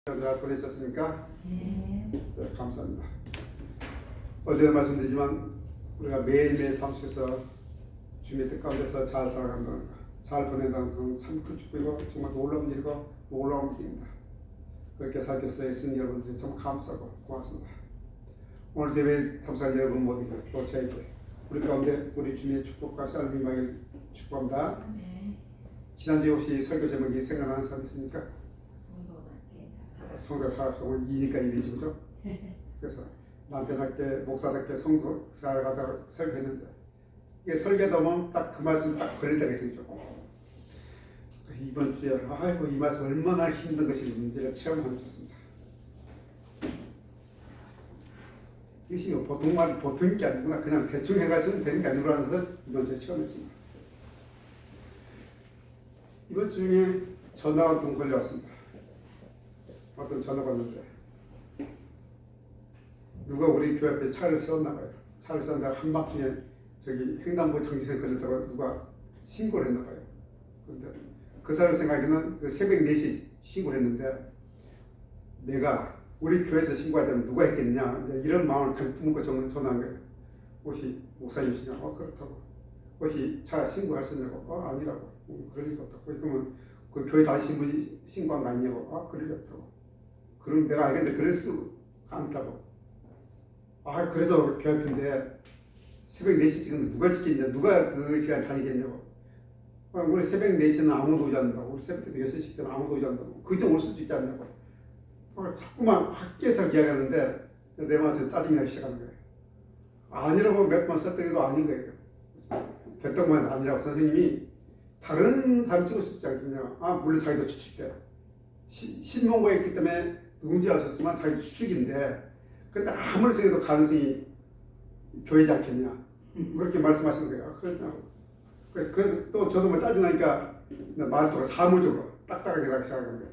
잘 보내셨습니까? 네. 네, 감사합니다. 어제도 말씀드리지만 우리가 매일매일 삶 속에서 주님의 뜻 가운데서 잘 살아간다는 것, 잘 보낸다는 것은 참 큰 축복이고 정말 놀라운 일이고 놀라운 일입니다. 그렇게 살기 위해서 애쓰는 여러분들 정말 감사하고 고맙습니다. 오늘 예배 참석한 여러분 모두가 또 저에게 우리 가운데 우리 주님의 축복과 삶이 임하길 축복합니다. 네. 지난주에 혹시 설교 제목이 생각나는 사람 있습니까? 성도 살아서 오늘 2니까 1이지 그죠? 그래서 남편답게 목사답게 성도 살아가다가 설교했는데 이게 설교다 보면 딱 그 말씀 딱 걸릴 때가 있었죠. 그래서 이번 주에 아이고 이 말씀 얼마나 힘든 것인지 제가 체험하고 있습니다. 이것이 보통 게 아니구나. 그냥 대충 해가지고 되는 게 아니라는 것을 이번 주에 체험했습니다. 이번 주에 전화가 좀 걸려왔습니다. 어떤 전화가 왔는데 누가 우리 교회 앞에 차를 세웠나 봐요. 차를 세웠는데 한밤중에 저기 횡단보 정지선에 걸렸다고 누가 신고를 했나 봐요. 그런데 그 사람 생각에는 그 새벽 4시에 신고를 했는데 내가 우리 교회에서 신고할 때는 누가 했겠느냐 이런 마음을 품고 전화한 거예요. 혹시 목사님이시냐? 그렇다고. 혹시 차 신고할 수 있냐고? 아니라고. 그럴 리가 없다고. 그러면 그 교회 다시 신고한 거 아니냐고? 그럴 리 없다고. 그럼 내가 알겠는데 그럴 수 않다고. 그래도 교회 앞인데 새벽 4시 찍은데 누가 찍겠냐? 누가 그 시간 다니겠냐고. 우리 새벽 4시는 아무도 오지 않는다고. 우리 새벽 6시 때는 아무도 오지 않는다고. 그저 올 수도 있지 않냐고. 자꾸만 학교에서 이야기하는데 내 마음에서 짜증이 나기 시작하는 거예요. 아니라고 몇 번 썼더니도 아닌 거예요. 결정만 아니라고 선생님이 다른 사람 찍을 수 있지 않겠냐. 물론 자기도 추측돼요. 신문고에 있기 때문에 누군지 아셨지만 자기도 추측인데 근데 아무리 생각해도 가능성이 보이지 않겠냐. 그렇게 말씀하시는 거예요. 그렇냐고. 그래서 또 저도 뭐 짜증나니까 말투가 사무적으로 딱딱하게 나기 시작하는 거예요.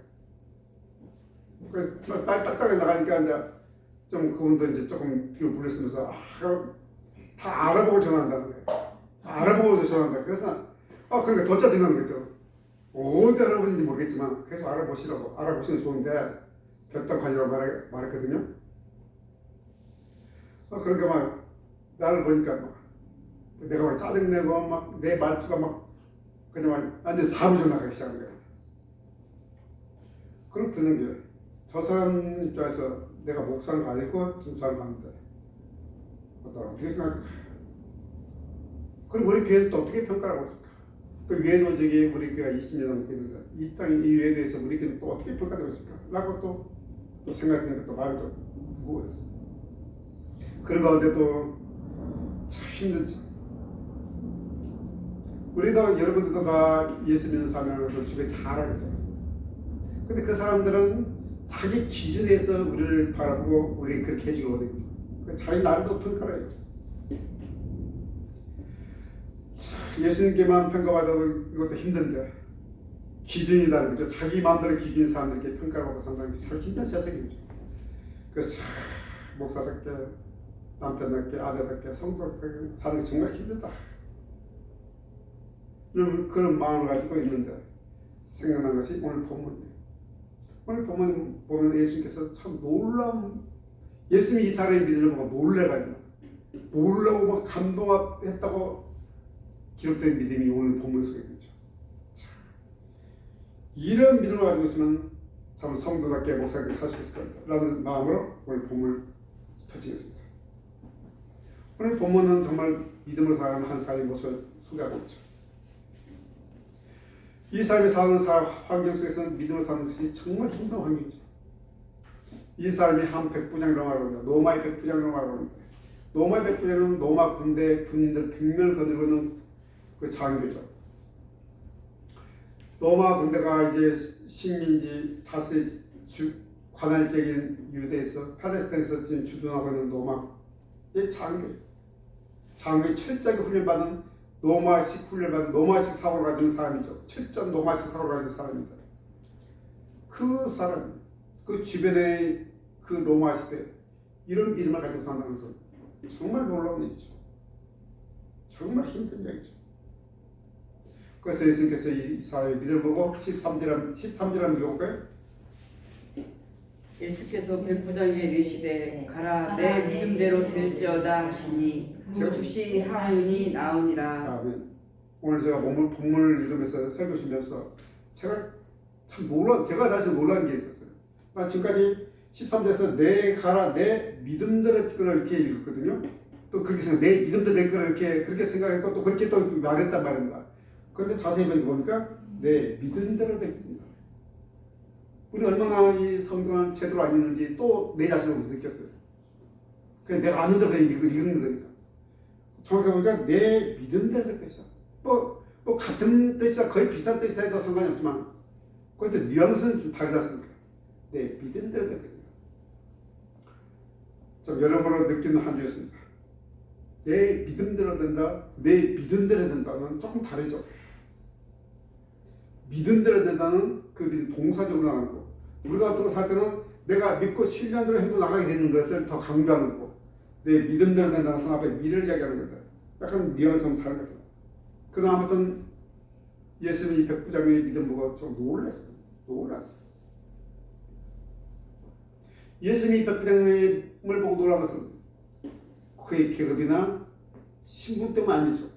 그래서 말 딱딱하게 나가니까 이제 좀 그분도 이제 조금 뒤로 불렸으면서 다 알아보고 전화한다는 거예요. 알아보고 전화한다. 그래서 그러니까 더 짜증나는 거죠. 어디 알아보는지 모르겠지만 계속 알아보시라고. 알아보시면 좋은데 결정하시라고 말했거든요. 그러니까 막 나를 보니까 막 내가 막 짜증내고 막 내 말투가 막 그냥 막 완전 사무적으로 나가기 시작한 거예요. 그럼 드는 게 저 사람 입장에서 내가 목사를 알고 좀 잘 봤는데 어떻게 생각할까? 그럼 우리 교회는 또 어떻게 평가하고 있을까? 그 외도적이 우리 교회가 20년 넘게 있는데 이 땅 이 외도에서 우리 교회는 또 어떻게 평가되고 있을까? 라고 또 생각하니까 또 마음이 좀 무거워졌어요. 그런 가운데 또 참 힘들죠. 우리도 여러분들도 다 예수 믿는 사람으로서 주변에 다 알아요. 근데 그 사람들은 자기 기준에서 우리를 바라보고 우리 그렇게 해주거든요. 자기 나름대로 평가를 해요. 예수님께만 평가받아도 이것도 힘든데 기준이 다른 거죠. 자기 마음대로 기준인 사람들께 평가를 받고 산다는 게 참 힘든 세상이죠. 그래서 목사답게 남편답게 아내답게 성도답게 사는 게 정말 힘들다. 그런 마음을 가지고 있는데 생각난 것이 오늘 본문이에요. 오늘 본문 보면 예수님께서 참 놀라운 예수님이 이 사람의 믿음을 보고 놀래가지고 놀라고 막 감동했다고 기록된 믿음이 오늘 본문 속에 있죠. 이런 믿음을 가지고 있으면 참 성도답게 목사답게 할 수 있을 겁니다. 라는 마음으로 오늘 본문을 펼치겠습니다. 오늘 본문은 정말 믿음으로 살아가는 한 사람의 모습을 소개하고 있죠. 이 사람이 사는 환경 속에서는 믿음을 사는 것이 정말 힘든 환경이죠. 이 사람이 한 백부장이라고 합니다. 로마의 백부장이라고 합니다. 로마의 백부장은 로마 군대 군인들 100명을 거느리고 있는 그 장교죠. 로마 군대가 이제 식민지 다스의 관할적인 유대에서 팔레스타인에서 지금 주둔하고 있는 로마의 장교죠. 장교의 철저하게 훈련받은 로마식 훈련받은 로마식 사고를 가진 사람이죠. 철저한 로마식 사고를 가진 사람입니다. 그 사람, 그 주변의 그 로마 시대 이런 믿음을 가지고 산다는 것은 정말 놀라운 일이죠. 정말 힘든 일이죠. 그래서 예수님께서 이 사람의 믿음을 보고 13절 한번 읽어볼까요? 예수께서 백부장에게 이르시되 가라 내 믿음대로 될지어다 하시니 즉시 하윤이 나오니라. 아멘. 오늘 제가 본문을 읽으면서 설교 주면서 제가 참 제가 다시 놀란 게 있었어요. 난 지금까지 13절에서 내 가라 내 믿음대로 이렇게 읽었거든요. 또 그렇게 생각, 내 믿음대로 될 거를 그렇게 생각했고 또 그렇게 또 말했단 말입니다. 그런데 자세히 보니까 내 믿음대로 될 겁니다. 우리 얼마나 이 성경을 제대로 안 읽는지 또 내 자신을 느꼈어요. 그냥 내가 아는 대로 읽은 거니까. 정확히 보니까 내 믿음대로 될 것이다. 뭐 같은 뜻이다, 거의 비슷한 뜻이다 해도 상관이 없지만 그런데 뉘앙스는 좀 다르지 않습니까? 내 믿음대로 될 것이다. 좀 여러모로 느끼는 한 주였습니다. 내 믿음대로 된다, 내 믿음대로 된다는 조금 다르죠. 믿음대로 된다는 그 동사적으로 나가는 거. 우리가 어떤 거 살 때는 내가 믿고 신뢰한 대로 해고 나가게 되는 것을 더 강조하는 거고, 내 믿음대로 된다는 것은 앞에 미래를 이야기하는 거다. 약간 뉘앙스는 다른 것 같아요. 그러나 아무튼 예수님이 백부장의 믿음 보고 좀 놀랐어요. 예수님이 백부장을 보고 놀란 것은 그의 계급이나 신분 때문 아니죠.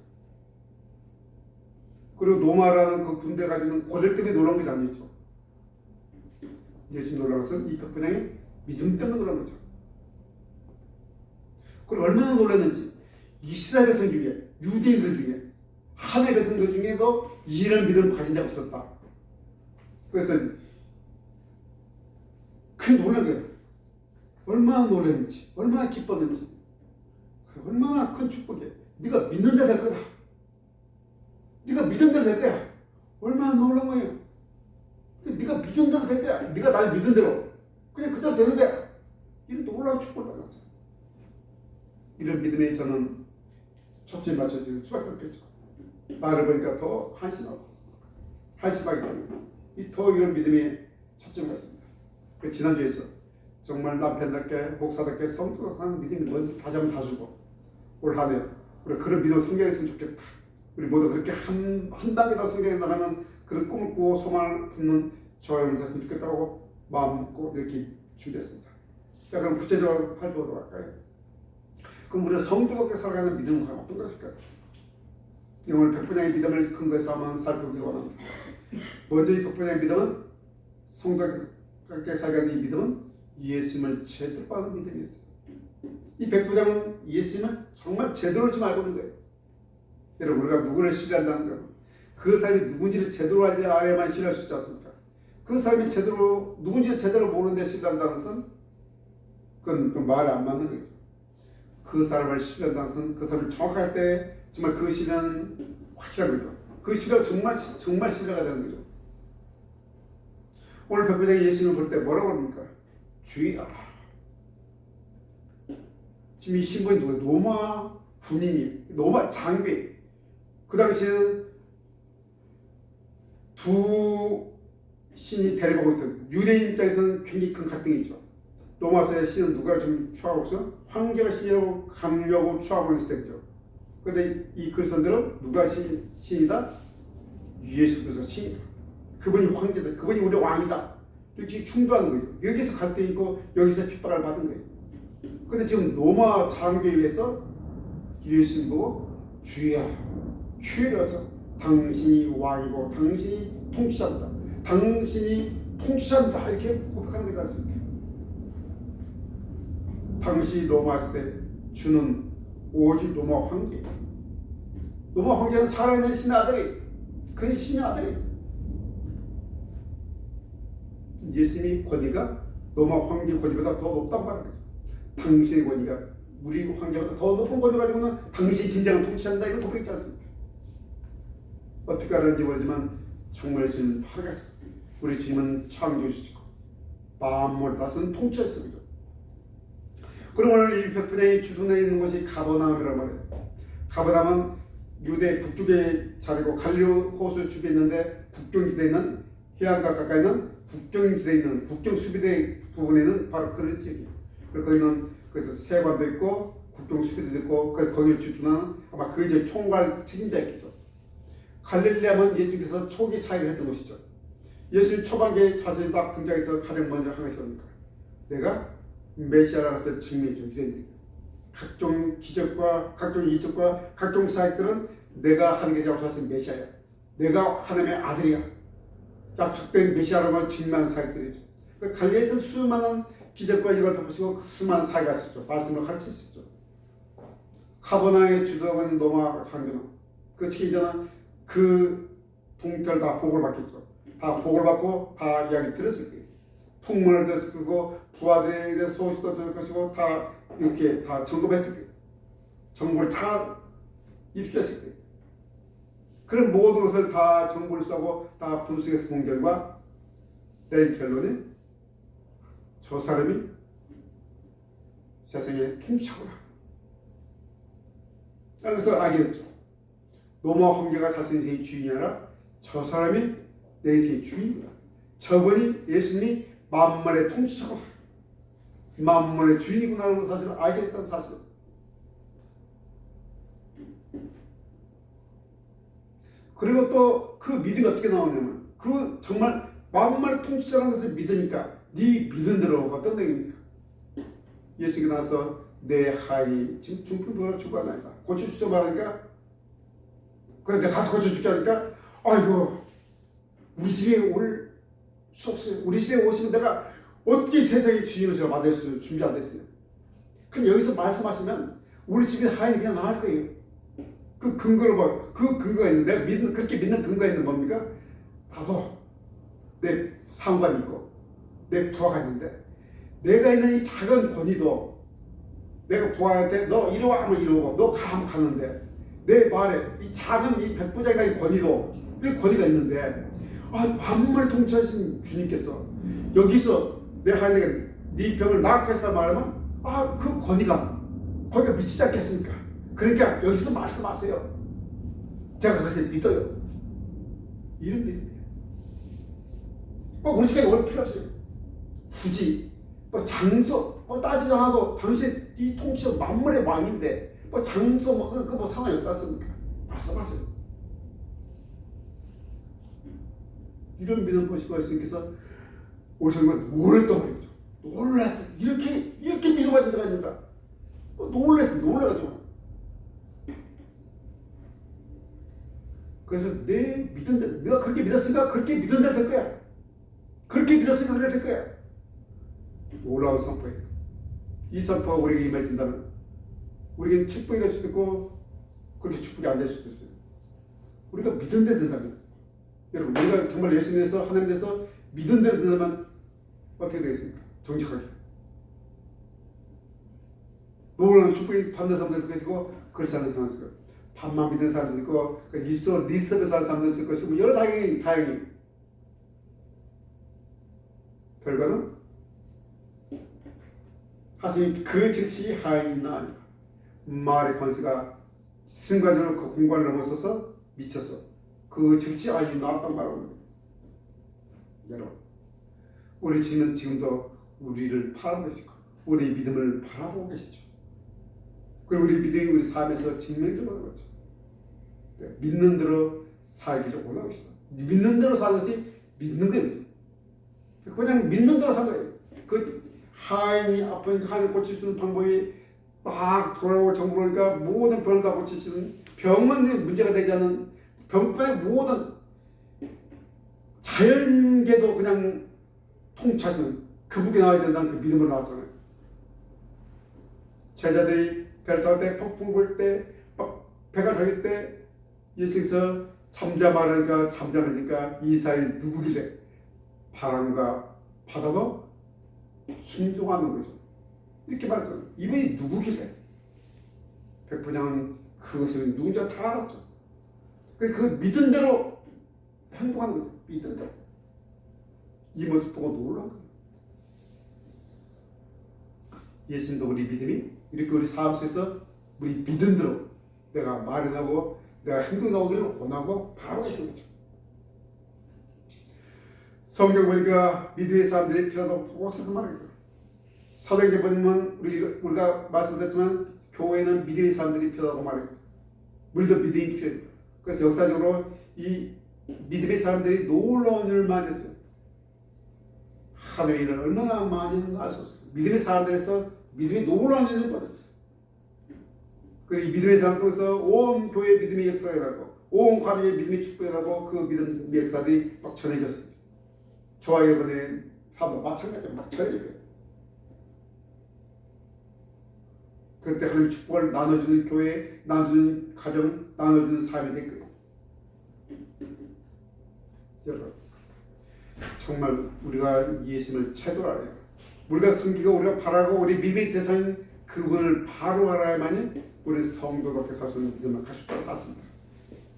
그리고 노마라는 그 군대 가지는 권력 때문에 놀란 것이 아니죠. 예수님 놀란 것은 이 백부장의 믿음 때문에 놀란 거죠. 그리고 얼마나 놀랐는지 이스라엘 백성 중에, 유대인들 중에, 하나의 백성들 중에도 이런 믿음을 가진 자가 없었다. 그래서 그게 놀란 거예요. 얼마나 놀랐는지, 얼마나 기뻤는지, 얼마나 큰 축복이에요. 네가 믿는 자 될 거다. 네가 믿은 대로 될 거야. 얼마나 놀란 거예요. 네가 믿은 대로 될 거야. 네가 날 믿은 대로 그냥 그대로 되는 거야. 이런 놀라운 축복을 받았어요. 이런 믿음에 저는 초점이 맞춰질 수밖에 없겠죠. 나를 보니까 더 한심하기 때문에 더 이런 믿음에 초점이 갔습니다. 그 지난주에서 정말 남편답게 목사답게 성도한 믿음이 먼저 다시 한번 다주고 올 한 해 우리 그런 믿음 성장했으면 좋겠다. 우리 모두 그렇게 한 단계 더 성장해 나가는 그런 꿈을 꾸고 소망을 품는 저와 여러분 됐으면 좋겠다고 마음 먹고 이렇게 준비했습니다. 자, 그럼 구체적으로 살펴보도록 할까요? 그럼 우리가 성도롭게 살아가는 믿음은 과연 어떤 것일까요? 오늘 백부장의 믿음을 근거해서 한번 살펴보기로 원합니다. 먼저 이 백부장의 믿음은 성도롭게 살아가는 이 믿음은 예수님을 제대로 받는 믿음이었어요. 이 백부장은 예수님을 정말 제대로 좀 알고 있는 거예요. 여러분, 우리가 누구를 신뢰한다는 건 그 사람이 누군지를 제대로 알아야만 신뢰할 수 있지 않습니까? 그 사람이 누군지를 제대로 모르는데 신뢰한다는 것은 그건 말이 안 맞는 거죠. 그 사람을 신뢰한다는 것은 그 사람을 정확할 때 정말 그 신뢰는 확실한 거죠. 그 신뢰가 정말 신뢰가 되는 거죠. 오늘 백부장이 예수님을 볼 때 뭐라고 합니까? 주의야. 지금 이 신분이 누구예요? 로마 군인이, 로마 장비. 그 당시에는 두 신이 대립하고 있던, 유대인 입장에서는 굉장히 큰 갈등이 있죠. 로마서의 신은 누가 좀 추하고 있어요? 황제가 신이라고 강요하고 추하고 있을 때죠. 그런데 이 그리스도인들은 누가 신이다? 예수 그리스도 신이다. 그분이 황제다. 그분이 우리 왕이다. 이렇게 충돌하는 거예요. 여기서 갈등이 있고 여기서 핍박을 받은 거예요. 근데 지금 로마 장교에 의해서 예수님 보고 주야, 주여서 당신이 왕이고 당신이 통치자다. 당신이 통치자다. 이렇게 고백하는 게 낫습니다. 당시 로마 시대 주는 오직 로마 황제. 로마 황제는 살아있는 신의 아들이, 그의 신의 아들이. 예수님의 권위가 로마 황제 권위보다 더 높다고 말하는 거죠. 당신의 권위가 우리 황제보다 더 높은 권위를 가지고는 당신이 진정한 통치한다 이런 고백이 있지 않습니까? 어떻게 알았는지 모르지만 정말 주님은 파괴했습니다. 우리 주님은 창조주시고 만물을 다스리는 통치였습니다. 그럼 오늘 이 백부장이 주둔해 있는 곳이 가버나움이란 말이에요. 가버나움은 유대 북쪽에 자리고 갈릴리 호수 주변에 있는데 국경지대에 있는 해안가 가까이 있는 국경지대에 있는 국경 수비대 부분에는 바로 그런 지역이에요. 그래서 거기는 그래서 세관도 있고 국경 수비대도 있고 그래서 거기를 주둔하는 아마 그 이제 총괄 책임자였겠죠. 갈릴리하면 예수께서 초기 사역을 했던 곳이죠. 예수님 초반기에 자신이 딱 등장해서 가장 먼저 한 것이 뭡니까? 내가 메시아라서 증명해줘. 이런 각종 기적과 각종 이적과 각종 사역들은 내가 하는 게 잘못해서 메시아야. 내가 하나님의 아들이야. 약속된 메시아라고 증명한 사역들이죠. 갈릴리에서 수많은 기적과 이걸 베푸시고 수많은 사역을 했었죠. 말씀을 가르쳤었죠. 카버나의 주도원 노마 장교는 그 치기전은 그 동절 다 복을 받겠죠. 다 복을 받고 다 이야기 들었을 거예요. 통문을 들었을 거고 부하들에 대해서 소식도 들을 것이고 다 이렇게 다 점검했을 거예요. 정보를 다 입수했을 거예요. 그런 모든 것을 다 정보를 써고 다 분석해서 본 결과 내린 결론이 저 사람이 세상에 통치하구나. 그래서 알게 됐죠. 노마 황제가 자신의 인생의 주인이 아니라 저 사람이 내 인생의 주인이구나. 저분이 예수님이 만물의 통치자구나. 만물의 주인이구나라는 사실을 알게 됐다는 사실. 그리고 또 그 믿음이 어떻게 나오냐면 그 정말 만물의 통치자라는 것을 믿으니까 네 믿은 대로 어떤 내용입니까? 예수가 나서 내 하이 지금 중풍으로 죽어나니까 고쳐주죠 말하니까 그래 내가 가서 고쳐줄게 하니까 아이고 우리 집에 올 수 없어요. 우리 집에 오시면 내가 어떻게 세상의 주인으로 제가 만들 수 준비 안 됐어요. 그럼 여기서 말씀하시면 우리 집에 하인이 그냥 나갈 거예요. 그 근거를 봐. 그 근거가 있는데 내가 믿는 그렇게 믿는 근거가 있는 뭡니까? 나도 내 상관이 있고 내 부하가 있는데 내가 있는 이 작은 권위도 내가 부하한테 너 이리 와 하면 이러고 너 가면 가는데 내 말에 이 작은 이 백부장의 권위도 이 권위가 있는데 만물 통치하신 주님께서 여기서 내가 하나님께 네 병을 나게 했다 말하면 그 권위가 거기가 미치지 않겠습니까? 그러니까 여기서 말씀하세요. 제가 그것을 믿어요. 이런 믿음이에요. 우리 집에 올 필요 없어요. 굳이 장소 따지지 않아도 당신 이 통치 만물의 왕인데 장소 그거 상관이 없지 않습니까? 말씀하세요. 이런 믿음 보시고 예수님께서 오신 건 놀랬던 거죠. 놀랐다. 이렇게 믿음의 자가 있는가? 놀라가지고. 그래서 내 믿은 대로, 내가 그렇게 믿었으니까 그렇게 믿은 대로 될 거야. 그렇게 믿었으니까 그렇게 될 거야. 놀라운 선포예요. 이 선포가 우리에게 임해진다면 우리에게 축복이 될 수도 있고 그렇게 축복이 안 될 수도 있어요. 우리가 믿은 대로 된다면 여러분 우리가 정말 예수님에서 하나님께서 믿은 대로 된다면 어떻게 되겠습니까? 정직하게 놀라운 축복이 받는 사람들도 있고 그렇지 않은 사람도 있고 반만 믿는 사람도 있고 입속으로 리스업에 사는 사람도 있을 것이고 여러 다양히 결과는 하시니 그 즉시 하인은 아니라 말의 권세가 순간적으로 그 공간을 넘어서서 미쳐서 그 즉시 하인이 나왔단 말입니다. 여러분 우리 주님은 지금도 우리를 바라보고 계시고 우리 믿음을 바라보고 계시죠. 그리고 우리 믿음이 우리 삶에서 증명되는 거죠. 믿는 대로 살기 좀 원하고 있어. 믿는 대로 사는 것이 믿는 거예요. 그냥 믿는 대로 산 거예요. 그 하인이 아픈 하인을 고칠 수 있는 방법이 막 돌아오고 정보니까 모든 병을 다 고치시는 병은 문제가 되지 않은 병뿐의 모든 자연계도 그냥 통치하시는 그분께 나와야 된다는 그 믿음으로 나왔잖아요. 제자들이 배를 탈 때 폭풍 불 때 배가 저길 때 예수께서 잠잠하니까 이 사람이 누구길래 바람과 바다도 순종하는 거죠. 이렇게 말했잖아요. 이분이 누구길래 백부장은 그것을 누군지 다 알았죠. 그 믿은 대로 행동하는 거죠. 믿은 대로. 이 모습 보고 놀란 거예요. 예수님도 우리 믿음이 이렇게 우리 삶 속에서 우리 믿은 대로 내가 말이 나고 내가 행동이 나오기를 원하고 바라고 계시는 거죠. 성경 보니까 믿음의 사람들이 필요하다고 곳곳에서 말합니다. 사도행전 보면 우리가 말씀드렸지만 교회는 믿음의 사람들이 필요하다고 말합니다. 우리도 믿음이 필요해요. 그래서 역사적으로 이 믿음의 사람들이 놀라운 일을 많이 했어요. 하나님의 일을 얼마나 많이 알 수 없어. 믿음의 사람들에서 믿음이 놀라운 일을 벌였어. 그리고 이 믿음의 사람 통해서 온 교회의 믿음의 역사가 일어나고 온 가정의 믿음의 축복이 일어나고 그 믿음의 역사들이 막 전해졌어요. 저와 여러분의 삶도 마찬가지로 막 전해져요. 그때 하나님 축복을 나눠주는 교회, 나눠주는 가정, 나눠주는 삶이 될 거예요. 여러분, 정말 우리가 예수님을 최고로 알아요. 우리가 섬기고 우리가 바라고 우리 믿음의 대상인 그분을 바로 알아야만이 우리 성도답게 살 수 있는 믿음을 가지고 살았습니다.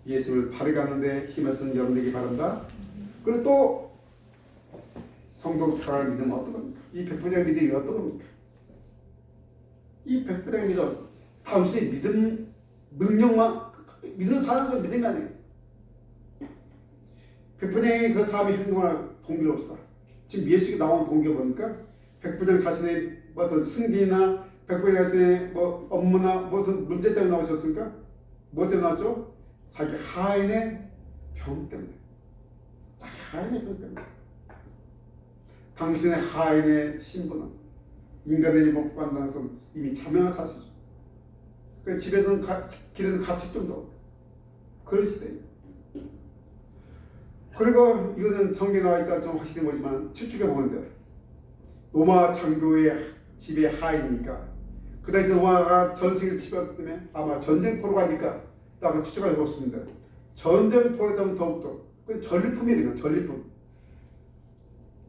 예수님을 바르게 하는데 힘을 쓰는 여러분 되기 바랍니다. 그리고 또 성도답게 하는 믿음은 어떤 겁니까? 이 백부장 믿음이 어떤 겁니까? 이 백부장 믿음 단순히 믿음 능력만 믿는 사람은 믿음이 아니에요. 백부장의 그 사람의 행동할 동기가 없다. 지금 예수가 나온 동기가 뭡니까? 백부장 자신의 어떤 승진이나 백부장 자신의 뭐 업무나 무슨 문제 때문에 나오셨습니까? 뭐 때문에 나왔죠? 자기 하인의 병 때문에. 자기 하인의 병 때문에. 당신의 하인의 신분은 인간의 못 받는 것은 이미 자명한 사실이죠. 그 집에서는 길에서는 가축도 없고 그런 시대예요. 그리고 이거는 성경에 나와 있다 좀 확실히 보지만 추측해 보는데 로마 장교의 집의 하인이니까 그 당시 로마가 전세계를 지배했기 때문에 아마 전쟁포로 가니까 라고 추측해 보았습니다. 전쟁포로 가면 더욱더 그 전리품이 되는 전리품.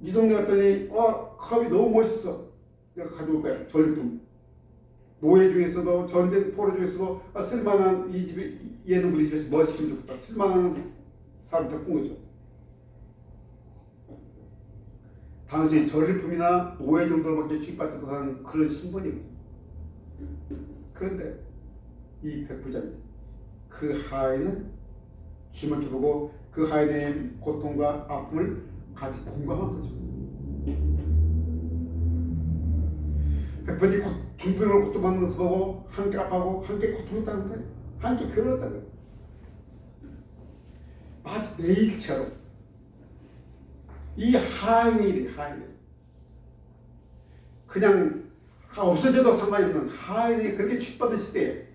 이 동네 갔더니 컵이 너무 멋있어. 내가 가져올 거야. 전리품. 노예 중에서도 전쟁포로 중에서도 쓸만한 이 집에 얘는 우리 집에서 뭐 시키면 좋겠다. 쓸만한 사람 겪은 거죠. 당시 전리품이나 노예 정도로밖에 취급받지 못하는 그런 신분이거든요. 그런데 이 백부장이 그 하인은 주먹해 보고 그 하인의 고통과 아픔을 같이 공감한 거죠. 백부장이 중병으로 고통받는 것을 보고 함께 아파하고 함께 고통했다는 거예요. 함께 괴로웠다는 거예요. 마치 내 일처럼 이 하인의 일이 하인의 그냥 없어져도 상관이 없는 하인이 그렇게 취급받는 시대에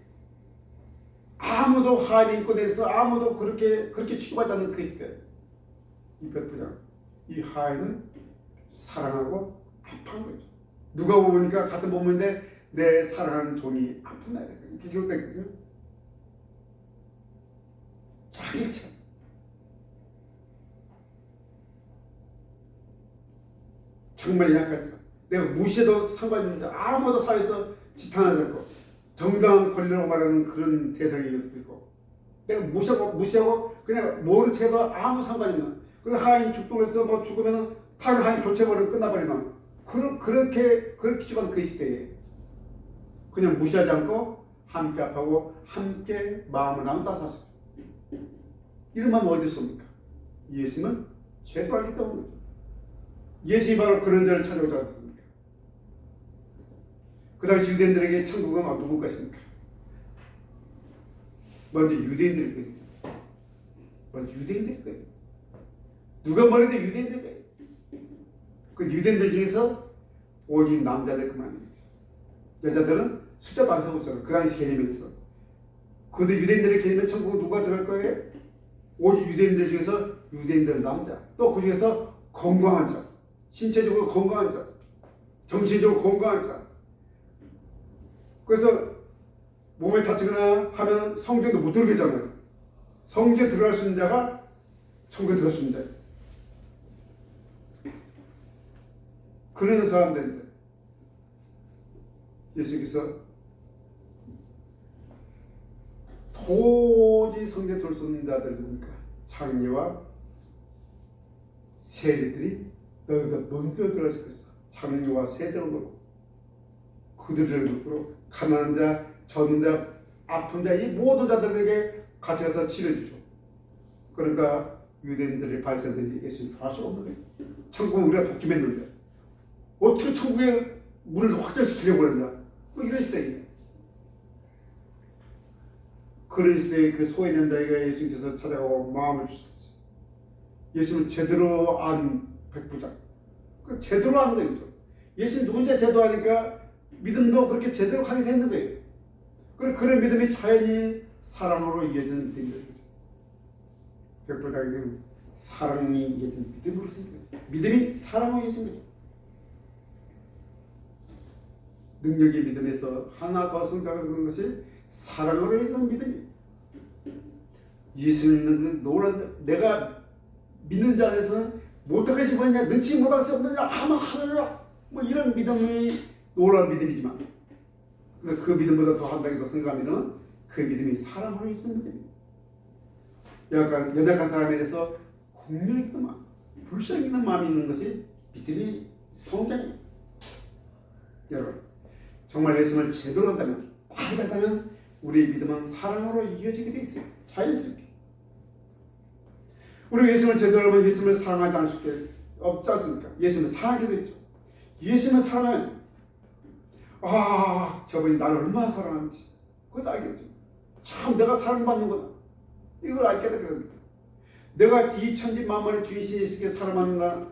아무도 하인 인권에서 아무도 그렇게 취급하지 않는 그 시대 이 백부장 이 하인을 사랑하고 아파한 거죠. 누가 보니까 같은 몸인데 내 사랑하는 종이 아픈 날이야. 이렇게 기록되거든요. 자기처럼 정말 약하죠. 내가 무시해도 상관이 없는지 아무도 사회에서 지탄하지 않고 정당한 권리라고 말하는 그런 대상이 있고 내가 무시하고 그냥 모른 채도 아무 상관이 없는 그 하인 죽동에서 뭐 죽으면은 다른 하인 교체버리면 끝나버리는 그렇게 취급하는 그 시대에 그냥 무시하지 않고 함께 아파하고 함께 마음을 나눈다 사실 이런 마음은 어디서 옵니까? 예수님은 죄도 알기 때문이죠. 예수님이 바로 그런 자를 찾아오지 않았습니까? 그 당시 유대인들에게 천국은 누구 것입니까? 먼저 유대인들일 거예요. 먼저 유대인들일 거예요. 누가 뭐래도 유대인들 거예요. 그 유대인들 중에서 오직 남자들 그만이에요. 여자들은 숫자도 안 세웠잖아요. 그 당시 개념에서. 그런데 유대인들의 개념에 천국은 누가 들어갈 거예요? 오직 유대인들 중에서 유대인들 남자. 또 그 중에서 건강한 자. 신체적으로 건강한 자. 정신적으로 건강한 자. 그래서 몸에 다치거나 하면 성경도 못 들어가잖아요. 성경에 들어갈 수 있는 자가 천국에 들어갈 수 있는 자예요. 그런 사람들인데 예수께서 도저히 성경에 들어올 수 없는 자들이니까 장녀와 세리들이 너희보다 먼저 들어갈 수 있어. 장녀와 세리를 놓고 그들을 놓고 가난한 자, 젖은 자, 아픈 자 이 모든 자들에게 같이 가서 치료해주죠. 그러니까 유대인들의 발사들이 예수님 할 수가 없는 거예요. 천국은 우리가 독점했는데 어떻게 천국의 문을 확장시키려고 그러냐. 이런 시대예요. 그런 시대에 그 소외된 자에게 예수님께서 찾아가고 마음을 주셨지. 예수님을 제대로 안 백부장. 그 제대로 하는 거죠. 예수님 누군지 제대로 하니까 믿음도 그렇게 제대로 하게 되는 거예요. 그런 믿음이 자연히 사랑으로 이어지는 믿음이 되는 거죠. 백불장에는 사랑이 이어진 믿음으로 생긴 거죠. 믿음이 사랑으로 이어진 거죠. 능력의 믿음에서 하나 더 성장하는 것이 사랑으로 이어진 믿음이에요. 예수 믿는 그 놀란, 내가 믿는 자 안에서는 못할 것이 뭐냐, 능치 못할 수 없느냐, 하나하나라 뭐 이런 믿음이 놀라운 믿음이지만, 근데 그 믿음보다 더 한 단계 더 생각한 믿음은 그 믿음이 사랑으로 이어진 믿음이에요. 약간 연약한 사람에 대해서 공멸 있는 마음, 불쌍히 있는 마음이 있는 것이 믿음의 성장이에요. 여러분, 정말 예수님을 제대로 한다면, 바르게 한다면 우리의 믿음은 사랑으로 이어지게 돼 있어요. 자연스럽게. 우리 예수님을 제대로 하면 예수님을 사랑하지 않을 수밖에 없지 않습니까? 예수님을 사랑하게 되죠. 예수님을 사랑하면 저분이 나를 얼마나 사랑하는지 그걸 알겠죠. 참 내가 사랑받는구나. 이걸 알게 되게 됩니다. 내가 이 천지 만물의 주인이신 예수께 사랑받는다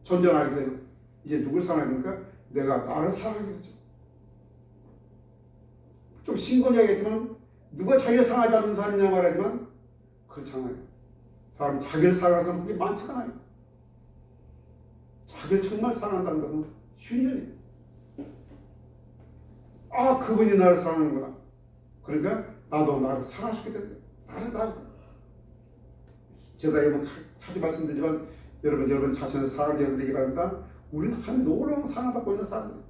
존재를 알게 되면 이제 누굴 사랑합니까? 내가 나를 사랑하게 되죠. 좀 신곤하겠지만 누가 자기를 사랑하지 않는 사람이냐 말하지만 그렇잖아요. 사람 자기를 사랑하는 사람 그게 많지 않아요. 자기를 정말 사랑한다는 것은 쉬운 일이에요. 그분이 나를 사랑하는구나. 그러니까 나도 나를 사랑할 수 있게 된다. 나를. 제가 여러분 자주 말씀드리지만 여러분 자신을 사랑하게 되기 바랍니다. 우리는 한 놀라운 사랑을 받고 있는 사람들이에요.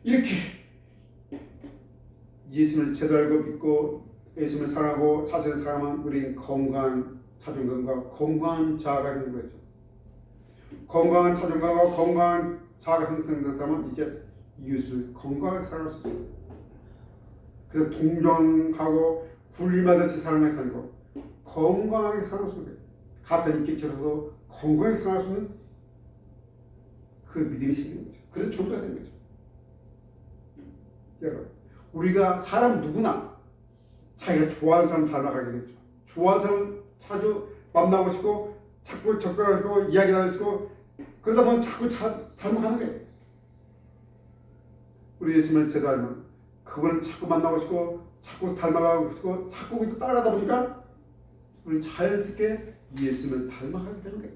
이렇게 예수님을 제대로 알고 믿고 예수님을 사랑하고 자신을 사랑하면 우리는 건강한 자존감과 건강한 자아가 있는 거죠. 건강한 자존감과 건강한 자아가 형성된 사람은 이제 이웃을 건강하게 사랑할 수 있어요. 그래서 동정하고 굴림하듯이 사랑하게 살고 건강하게 사랑할 수 있는 거예요. 같은 인격체로서 건강하게 사랑할 수 있는 그 믿음이 생기는 거죠. 그런 존재가 생기는 거죠. 여러분, 우리가 사람 누구나 자기가 좋아하는 사람 닮아가게 되죠. 좋아하는 사람 자주 만나고 싶고 자꾸 접근하고 이야기 나누고 싶고 그러다 보면 자꾸 닮아가는 거예요. 우리 예수님을 제대로 알면 그분을 자꾸 만나고 싶고 자꾸 닮아가고 싶고 자꾸 그걸 따라가다 보니까 우리 자연스럽게 예수님을 닮아가게 되는 거예요.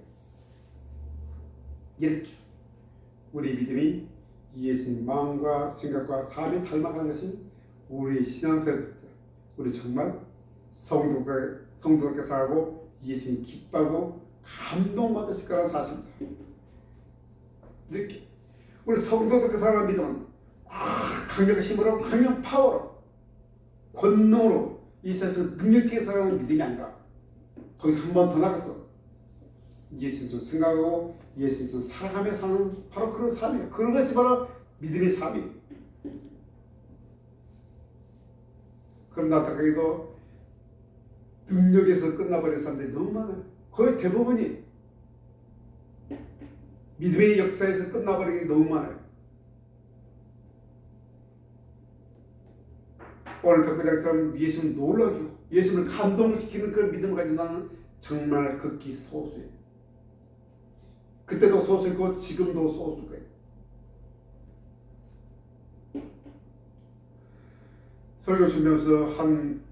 이렇게 우리 믿음이 예수님 마음과 생각과 삶이 닮아가는 것이 우리 신앙생활 우리 정말 성도답게 살고 예수님 기뻐하고 감동받으실 거라는 사실입니다. 이렇게 우리 성도답게 살아가는 믿음은 강력한 힘으로 강력한 파워로 권능으로 이 세상에서 능력있게 살아가는 믿음이 아니라 거기서 한 번 더 나가서 예수님 좀 생각하고 예수님 좀 사랑하며 사는 바로 그런 삶이에요. 그런 것이 바로 믿음의 삶이에요. 그런데 안타깝게도 능력에서 끝나버린 사람들이 너무 많아요. 거의 대부분이 믿음의 역사에서 끝나버린 게 너무 많아요. 오늘 백부장처럼 예수님을 놀라게 하고 예수님을 감동시키는 그런 믿음을 가진 나는 정말 극히 소수예요. 그때도 소수였고 지금도 소수일 거예요. 설교 준비하면서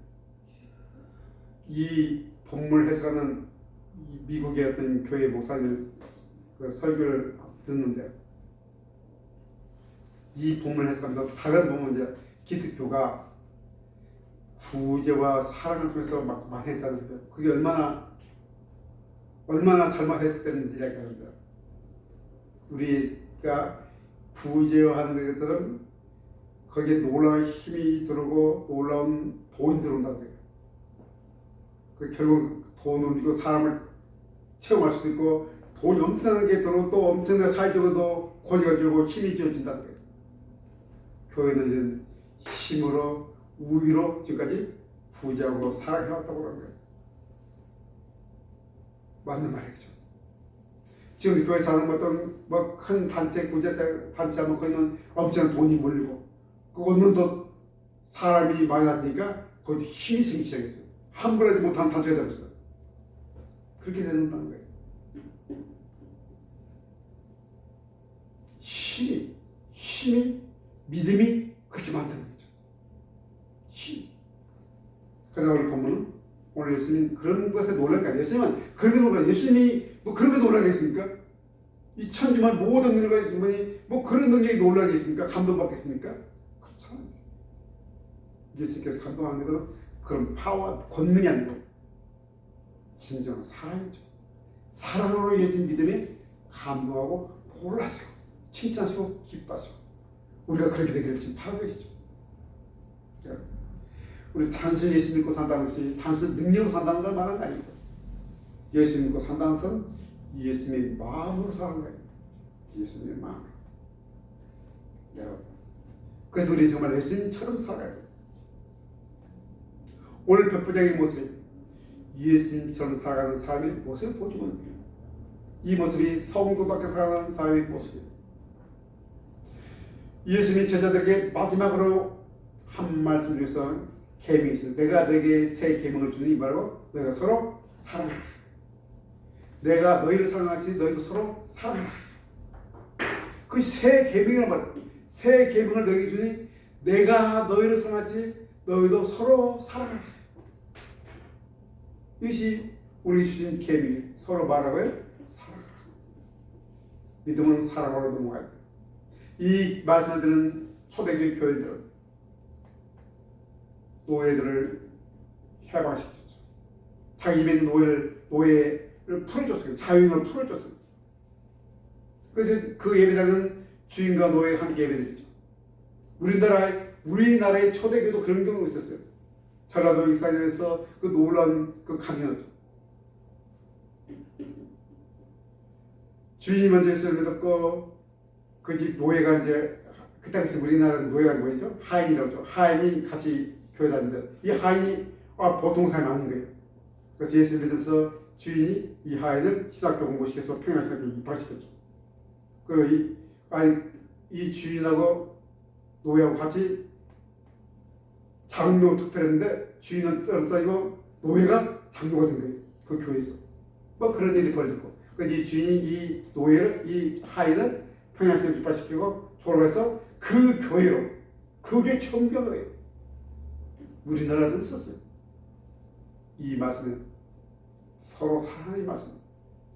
이 본문을 해석하는 미국의 어떤 교회 목사님 그 설교를 듣는데 이 본문을 해석하면서 다른 본문 이제 기독교가 구제와 사랑을 통해서 막 말했다는 거죠. 그게 얼마나 잘못 해석됐는지 이야기합니다. 우리가 구제하는 것들은 거기에 놀라운 힘이 들어오고 놀라운 돈이 들어온다는 거예요. 그 결국 돈을 주고 사람을 채용할 수도 있고 돈이 엄청나게 들어오고 또 엄청나게 사회적으로도 권위가 주고 힘이 주어진다는 거예요. 교회는 이런 힘으로 우위로 지금까지 부지하고 사랑해왔다고 하는 거예요. 맞는 말이죠. 지금 교회 사는 어떤 큰 단체 구제 단체하면 거기는 엄청난 돈이 몰리고 그거는 또 사람이 많아지니까 거기 힘이 생기기 시작했어요. 함부로 하지 못한 단체가 되었어요. 그렇게 되는다는 거예요. 힘이, 믿음이 그렇게 많다는 거죠. 힘. 그러다 오늘 보면은 오늘 예수님 그런 것에 놀란 게 아니에요. 예수님은 그런 게 놀란, 예수님이 뭐 그런 게 놀라겠습니까? 이 천지만 모든 능력이 있으니 뭐 그런 능력이 놀라겠습니까? 감동받겠습니까? 그렇지 않아요. 예수님께서 감동하는 것은 그런 파워, 권능이 아니고 진정한 사랑이죠. 사랑으로 이어진 믿음이 감동하고 놀라시고 칭찬하시고 기뻐하시고 우리가 그렇게 되기를 지금 바라고 계시죠. 우리 단순히 예수 믿고 산다는 것이 단순히 능력으로 산다는 걸 말하는 거 아닙니다. 예수 믿고 산다는 것은 예수님의 마음으로 사는 거예요. 예수님의 마음으로. 여러분, 그래서 우리 정말 예수님처럼 살아가야 돼요. 오늘 백부장의 모습이 예수님처럼 살아가는 사람의 모습을 보여주는 거예요. 이 모습이 성도답게 살아가는 사람의 모습이에요. 예수님이 제자들에게 마지막으로 한 말씀 중에서 계명이 있어요. 내가 너에게 새 계명을 주니 말고 너희가 서로 사랑하라. 내가 너희를 사랑하지 너희도 서로 사랑하라. 그 새 계명이란 말이에요. 새 계명을 너희에게 주니 내가 너희를 사랑하지 너희도 서로 사랑하라. 이것이 우리 주신 계명이 서로 말하고요. 사랑하라. 믿음은 사랑으로 넘어가야 돼요. 이 말씀을 듣는 초대교회 교회들은 노예들을 해방시켰죠. 자기 입에 있는 노예를 풀어줬어요. 자유인을 풀어줬어요. 그래서 그 예배당은 주인과 노예가 함께 예배드렸죠. 우리나라의 초대교회도 그런 경우가 있었어요. 전라도 익산에서 그 놀라운 그 강연이었죠. 주인이 먼저 예수를 믿었고 그 집 노예가 이제 그 당시 우리나라는 노예가 뭐였죠? 하인이라고 하죠. 하인이 같이 교회 다니는데 이 하인이 보통 사람이 아닌 거예요. 그래서 예수를 믿으면서 주인이 이 하인을 신학교 공부시켜서 평양신학교 입학시켰죠. 그리고 이 주인하고 노예하고 같이 장로 투표를 했는데 주인은 떨어뜨리고 노예가 장로가 된 거예요. 그 교회에서. 뭐 그런 일이 벌어졌고. 그래서 이 주인이 이 노예를, 이 하인을 평양신학교 입학시키고 졸업해서 그 교회로, 그게 처음 교회예요. 우리나라도 있었어요. 이 말씀은 서로 사랑의 말씀.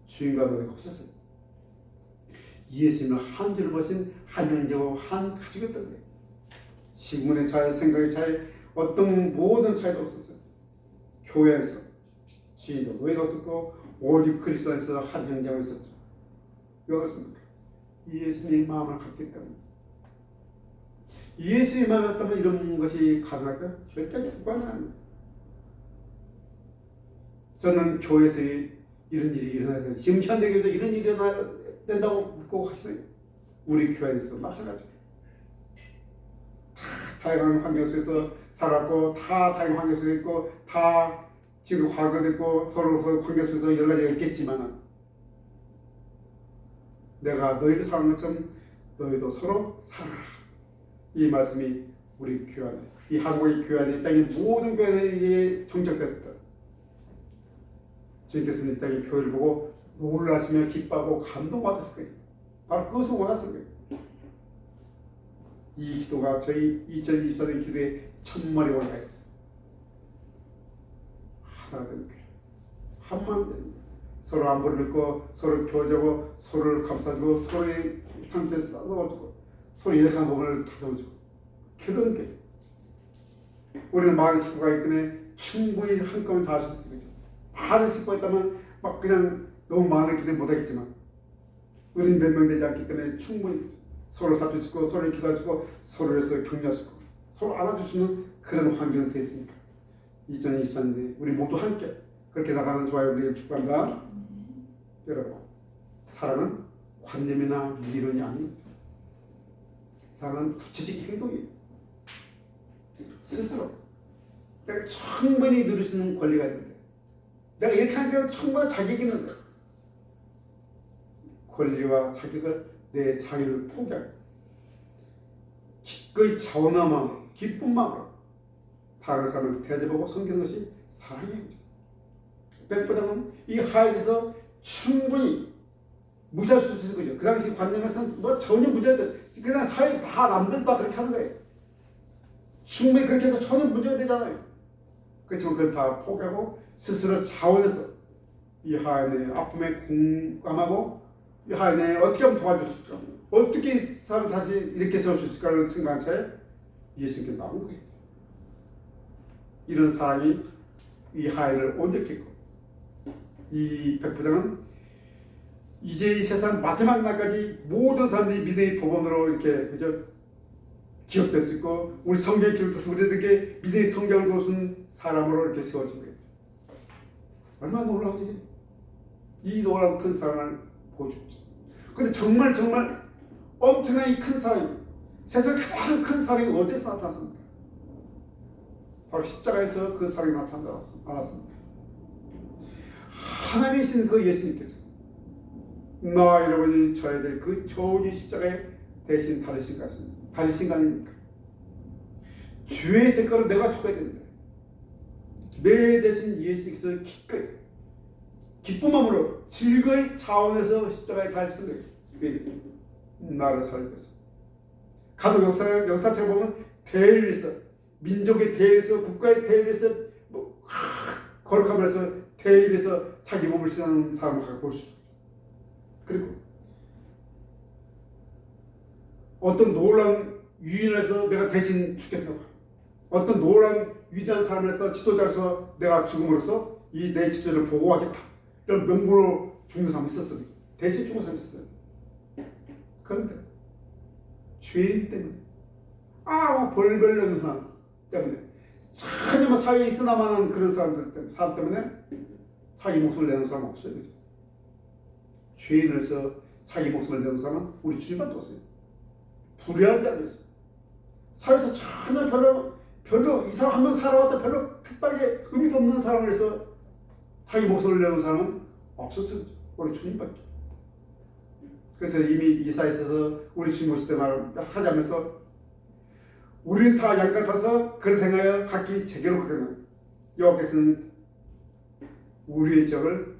주인과 노예가 없었어요. 예수님을 한 줄을 보신 한 형제와 한 가족이었던 거예요. 신분의 차이, 생각의 차이, 어떤 모든 차이도 없었어요. 교회에서 주인도 노예가 없었고 오직 그리스도 안에서 한 형제가 있었죠. 왜 그렇습니까? 예수님의 마음을 갖기 때문에. 예수님의 마음이 없다면 이런 것이 가능할까요? 절대 불가능합니다. 저는 교회에서 이런 일이 일어나야 된다. 지금 현대교회도 이런 일이 일어나야 된다고 믿고 하시네요. 우리 교회에서 마찬가지예요. 다 다양한 환경 속에서 살았고 다 다양한 환경 속에 있고 다 지금 과거도 있고 서로 관계 속에서 여러 가지가 있겠지만 내가 너희를 사랑하는 것처럼 너희도 서로 사랑하라. 이 말씀이 우리 교회 안에, 이 한국의 교회 안에, 이 땅의 모든 교회에 정착됐습니다. 주님께서는 이 땅의 교회를 보고 놀라시며 기뻐하고 감동받았을 거예요. 바로 그것을 원하신 거예요. 이 기도가 저희 2024년 기도에 천만에 올라가 있어요. 하나가 되는 거예요. 한 마음 되는 거예요. 서로 안부를 묻고 서로 교제하고 서로를 감싸주고 서로의 상처에 싸워주고 서로 연약한 부분을 다져주고 그런 게 우리는 많은 식구가 있기 때문에 충분히 한꺼번에 다 할 수 있죠. 많은 식구가 있다면 막 그냥 너무 많았기 때문에 못하겠지만 우리는 몇 명 되지 않기 때문에 충분히 서로 살펴주고 서로 기도해주고 서로를 격려해주고 서로 안아줄 수 있는 그런 환경이 되어 있으니까 2024년에 우리 모두 함께 그렇게 나가는 좋아요 우리를 축복한다. 여러분, 사랑은 관념이나理論이 아닙니다. 사랑은 구체적인 행동이에요. 스스로 내가 충분히 누릴 수 있는 권리가 있는데 내가 이렇게 하니까 충분한 자격이 있는데 권리와 자격을 내 자유를 포기하고 기꺼이 자원한 마음으로 기쁜 마음으로 다른 사람을 대접하고 섬기는 것이 사랑이죠. 백보다는 이 하에 대해서 충분히 무시할 수 있을 거죠. 그 당시 관념에서는 뭐 전혀 문제가 그냥 사회 다 남들 다 그렇게 하는 거예요. 충분히 그렇게 해도 전혀 문제가 되잖아요. 그렇지만 그걸 다 포기하고 스스로 자원해서 이 하인의 아픔에 공감하고 이 하인의 어떻게 하면 도와줄 수 있을까? 어떻게 이 사람 다시 이렇게 세울 수 있을까를 생각한 채 예수님께 나온 거예요. 이런 사랑이 이 하인을 온전했고 이 백부장은 이제 이 세상 마지막 날까지 모든 사람들이 믿음의 법원으로 이렇게 그저 기억될 수 있고 우리 성경의 기록도 우리들에게 믿음의 성경을 거둔 사람으로 이렇게 세워진 거예요. 얼마나 놀라운 거지? 이 놀라운 큰 사랑을 보여줬죠. 근데 정말 엄청나게 큰 사랑이 세상에 가장 큰 사랑이 어디서 나타났습니까? 바로 십자가에서 그 사랑이 나타났습니다. 하나님이신 그 예수님께서 나 여러분이 져야 될 그 저주의 십자가에 대신 달리신 거 아닙니까? 죄의 대가로 내가 죽어야 된다. 내 대신 예수께서 기쁜 마음으로 즐거이 차원에서 십자가에 달리신 거예요. 왜? 나를 살기 위해서. 가도 역사책을 보면 대의에서 민족의 대의에서 국가의 대의에서 거룩하면서 대의에서 자기 몸을 쓰는 사람을 갖고 볼 수 있어요. 그리고 어떤 놀라운 유인에서 내가 대신 죽겠다고 어떤 놀라운 위대한 사람에서 지도자로서 내가 죽음으로써 이 내 지도자를 보호하겠다 이런 명분으로 죽는 사람이 있었어요. 대신 죽은 사람이 있었어요. 그런데 죄인 때문에 벌벌 내는 사람 때문에 전혀 사회에 있으나마는 그런 사람 때문에 자기 목숨을 내는 사람 없어요. 그죠? 죄인으로서 자기 목숨을 내는 사람은 우리 주님밖에 없어요. 불의하지 않았어요. 사회에서 전혀 별로 이 사람 한 명 살아왔다 별로 특별하게 의미도 없는 사람을 해서 자기 목숨을 내는 사람은 없었어요. 우리 주님밖에. 그래서 이미 이사야에서 우리 주님 오실 때 말하자면서 우리는 다 양 같아서 그를 행하여 각기 제게로 가겠나니 여호와께서는 우리의 죄를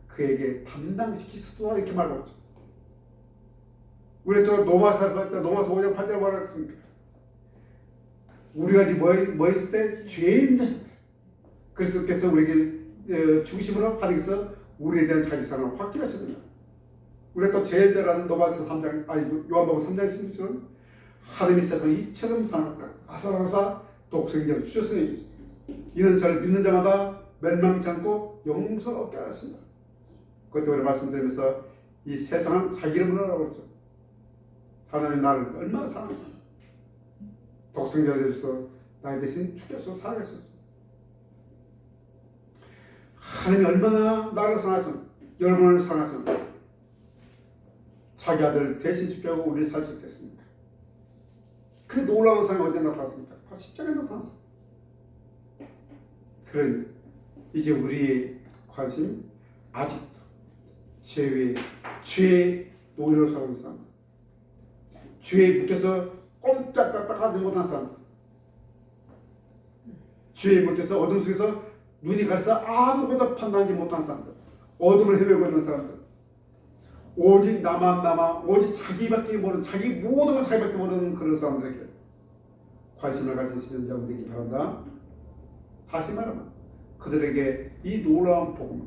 그에게 담당시키시도다 이렇게 말하고 있죠. 우리 또 로마서 5장 8절 말했습니까? 우리가 지금 뭐 했을 때? 죄인 됐을 때. 그리스도께서 우리에게 죽으심으로 하나님께서 우리에 대한 자기 사랑을 확증하셨습니다. 우리가 또 제자라는 요한복음 3장 16절은 하나님이 세상을 이처럼 사랑하사 독생자를 주셨으니 이는 저를 믿는 자마다 멸망치 않고 영생을 얻게 하였습니다. 그것도 우리 말씀드리면서 이 세상은 자기 이름으로 하라고 했죠. 하나님이 나를 얼마나 사랑했어. 독생자를 주셔서 나의 대신 죽여서 사랑했었어. 하나님이 얼마나 나를 사랑했어. 여러분을 사랑했어. 자기 아들 대신 죽게 하고 우리를 살 수 있겠습니까? 그 놀라운 사랑이 어디에 나타났습니까? 바로 십자가에 나타났어. 그러니 이제 우리의 관심 아직도 죄의 노래로 살고 있는 사람, 죄에 묶여서 꼼짝달싹 하지 못한 사람, 죄에 묶여서 어둠 속에서 눈이 가려서 아무것도 판단하지 못한 사람들, 어둠을 헤매고 있는 사람들, 오직 나만 오직 자기밖에 모르는 자기 모든 걸 자기밖에 모르는 그런 사람들에게 관심을 가지시는 자분 되기 바랍니다. 다시 말하면 그들에게 이 놀라운 복음을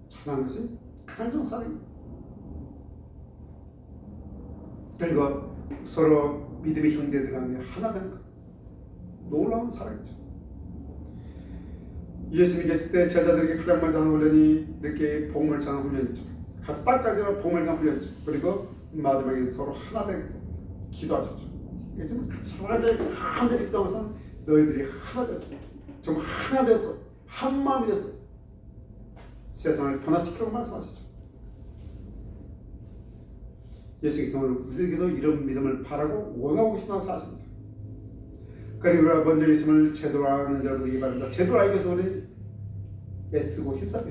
전하는 것이 가장 좋은 사랑입니다. 그리고 서로 믿음의 형제들 간에 하나 되는 것 놀라운 사랑이죠. 예수님이 계실 때 제자들에게 가장 먼저 하는 훈련이 이렇게 복음을 전하는 훈련이죠. 가서 땅까지는 복음을 전하는 훈련이죠. 그리고 마지막에 서로 하나 되게 기도하셨죠. 지금 차라리 하나님이 기도하면서 너희들이 하나 되었어. 정말 하나 되었어. 한 마음이 됐어. 세상을 변화시키라고 말씀하시죠. 예수께서는 우리에게도 이런 믿음을 바라고 원하고 계시나 사십니다. 그리고 우리가 먼저 예수님을 제대로 아는 여러분에게 바랍니다. 제대로 알기 위해서 우리 애쓰고 힘써요.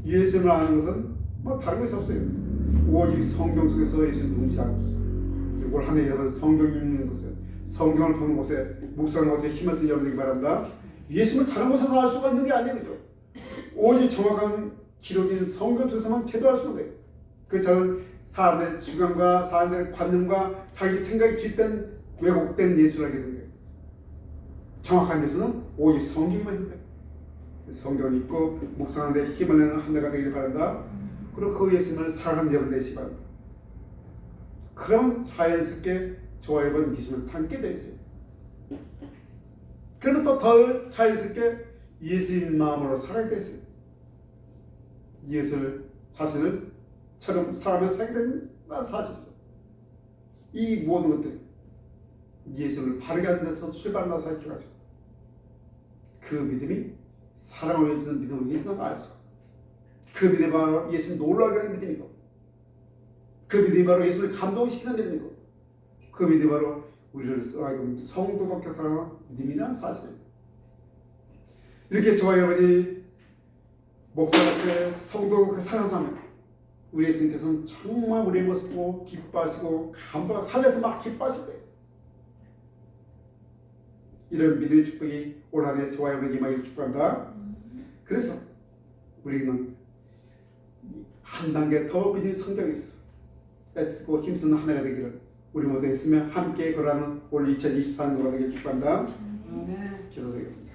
예수님을 아는 것은 뭐 다른 것이 없어요. 오직 성경 속에서 예수님 누군지 알고 있어요. 그리고 한 해 여러분 성경 읽는 곳에 성경을 보는 곳에 묵상하는 곳에 힘을 쓰는 여러분에게 바랍니다. 예수님을 다른 곳에서 알 수가 있는 게 아니에요. 그죠? 오직 정확한 기록인 성경 속에서만 제대로 알 수 있는 거예요. 그 저는 사람들의 주관과 사람들의 관념과 자기 생각이 깃든 왜곡된 예수를 알게 된 거예요. 정확한 예수는 오직 성경에만 있는 거예요. 성경을 읽고 묵상하는데 힘을 내는 한 해가 되길 바란다. 그리고 그 예수님을 사랑하는 여러분 되시기 바랍니다. 그러면 자연스럽게 좋아요는 예수님을 닮게 되어 있어요. 그러면 또 더 자연스럽게 예수님 마음으로 살아야 되어요. 예수 자신을처럼 사람을 살게 되는 사실이죠. 이 모든 것들 예수를 바르게 하는 데서 출발하는 사실이가지고 그 믿음이 사랑을 위해서는 믿음을 예수는 알 수. 그 믿음이 바로 예수를 놀라게 하는 믿음이고, 그 믿음이 바로 예수를 감동시키는 믿음이고, 그 믿음이 바로 우리를 하여금 성도답게 사랑하는 믿음이라는 사실입니다. 이렇게 저와 여러분이 목사답게 성도답게 사랑하면 우리 예수님께서는 정말 우리의 모습을 기뻐하시고 감동하고 하늘에서 막 기뻐하실 거예요. 이런 믿음의 축복이 올 한 해 저와 여러분에게 임하기를 축복합니다. 그래서 우리는 한 단계 더 믿음의 성장이 있어. 애쓰고 힘쓰는 한 해가 되기를 우리 모두 했으며 함께 걸어가는 올 2024년도가 되기를 축복합니다. 기도드리겠습니다.